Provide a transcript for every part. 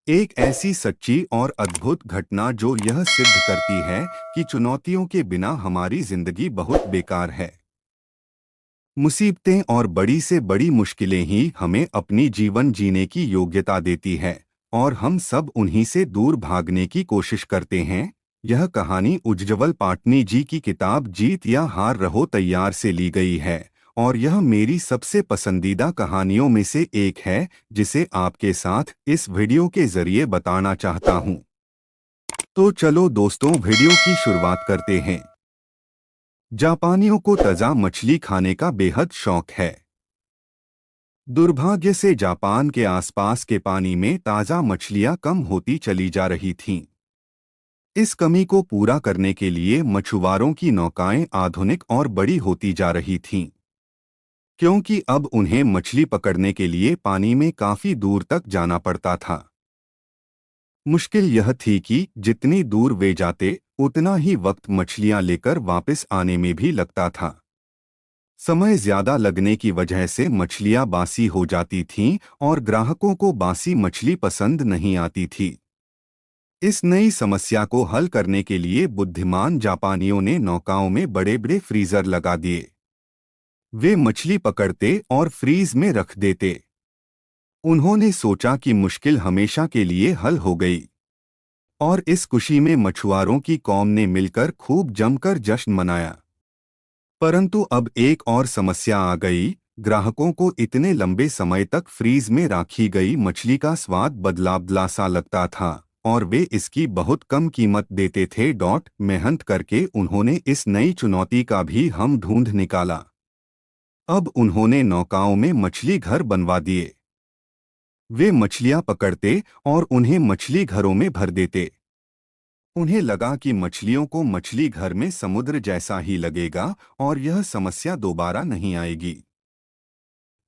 एक ऐसी सच्ची और अद्भुत घटना जो यह सिद्ध करती है कि चुनौतियों के बिना हमारी जिंदगी बहुत बेकार है। मुसीबतें और बड़ी से बड़ी मुश्किलें ही हमें अपनी जीवन जीने की योग्यता देती है और हम सब उन्हीं से दूर भागने की कोशिश करते हैं। यह कहानी उज्ज्वल पाटनी जी की किताब जीत या हार रहो तैयार से ली गई है और यह मेरी सबसे पसंदीदा कहानियों में से एक है जिसे आपके साथ इस वीडियो के जरिए बताना चाहता हूं। तो चलो दोस्तों, वीडियो की शुरुआत करते हैं। जापानियों को ताजा मछली खाने का बेहद शौक है। दुर्भाग्य से जापान के आसपास के पानी में ताजा मछलियां कम होती चली जा रही थीं। इस कमी को पूरा करने के लिए मछुआरों की नौकाएं आधुनिक और बड़ी होती जा रही थीं, क्योंकि अब उन्हें मछली पकड़ने के लिए पानी में काफी दूर तक जाना पड़ता था। मुश्किल यह थी कि जितनी दूर वे जाते, उतना ही वक्त मछलियां लेकर वापस आने में भी लगता था। समय ज्यादा लगने की वजह से मछलियां बासी हो जाती थीं और ग्राहकों को बासी मछली पसंद नहीं आती थी। इस नई समस्या को हल करने के लिए बुद्धिमान जापानियों ने नौकाओं में बड़े बड़े फ्रीजर लगा दिए। वे मछली पकड़ते और फ्रीज में रख देते। उन्होंने सोचा कि मुश्किल हमेशा के लिए हल हो गई और इस खुशी में मछुआरों की कौम ने मिलकर खूब जमकर जश्न मनाया। परंतु अब एक और समस्या आ गई। ग्राहकों को इतने लंबे समय तक फ्रीज में रखी गई मछली का स्वाद बदला सा लगता था और वे इसकी बहुत कम कीमत देते थे। मेहनत करके उन्होंने इस नई चुनौती का भी हम ढूंढ निकाला। अब उन्होंने नौकाओं में मछली घर बनवा दिए। वे मछलियां पकड़ते और उन्हें मछली घरों में भर देते। उन्हें लगा कि मछलियों को मछली घर में समुद्र जैसा ही लगेगा और यह समस्या दोबारा नहीं आएगी।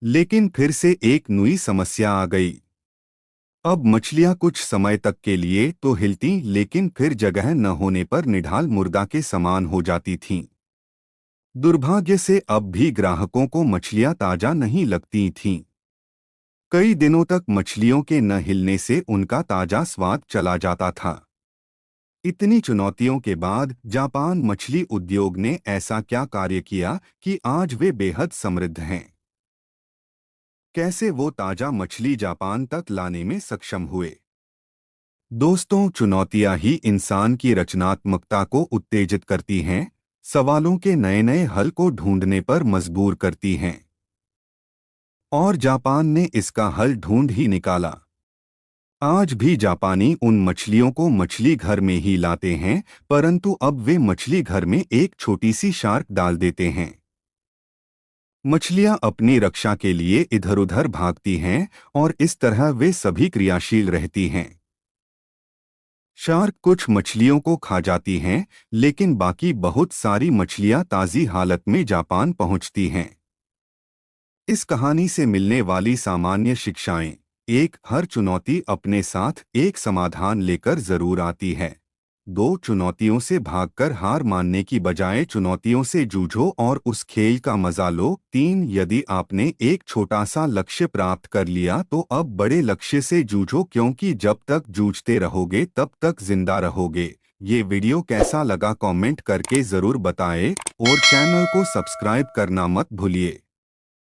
लेकिन फिर से एक नई समस्या आ गई। अब मछलियां कुछ समय तक के लिए तो हिलती, लेकिन फिर जगह न होने पर निढाल मुर्दा के समान हो जाती थीं। दुर्भाग्य से अब भी ग्राहकों को मछलियां ताजा नहीं लगती थीं। कई दिनों तक मछलियों के न हिलने से उनका ताजा स्वाद चला जाता था। इतनी चुनौतियों के बाद जापान मछली उद्योग ने ऐसा क्या कार्य किया कि आज वे बेहद समृद्ध हैं? कैसे वो ताजा मछली जापान तक लाने में सक्षम हुए? दोस्तों, चुनौतियां ही इंसान की रचनात्मकता को उत्तेजित करती हैं, सवालों के नए नए हल को ढूंढने पर मजबूर करती हैं। और जापान ने इसका हल ढूंढ ही निकाला। आज भी जापानी उन मछलियों को मछली घर में ही लाते हैं, परंतु अब वे मछली घर में एक छोटी सी शार्क डाल देते हैं। मछलियां अपनी रक्षा के लिए इधर-उधर भागती हैं और इस तरह वे सभी क्रियाशील रहती हैं। शार्क कुछ मछलियों को खा जाती हैं, लेकिन बाकी बहुत सारी मछलियां ताज़ी हालत में जापान पहुंचती हैं। इस कहानी से मिलने वाली सामान्य शिक्षाएं: एक, हर चुनौती अपने साथ एक समाधान लेकर जरूर आती है। दो, चुनौतियों से भागकर हार मानने की बजाय चुनौतियों से जूझो और उस खेल का मजा लो। तीन, यदि आपने एक छोटा सा लक्ष्य प्राप्त कर लिया तो अब बड़े लक्ष्य से जूझो, क्योंकि जब तक जूझते रहोगे तब तक जिंदा रहोगे। ये वीडियो कैसा लगा कमेंट करके जरूर बताएं और चैनल को सब्सक्राइब करना मत भूलिए।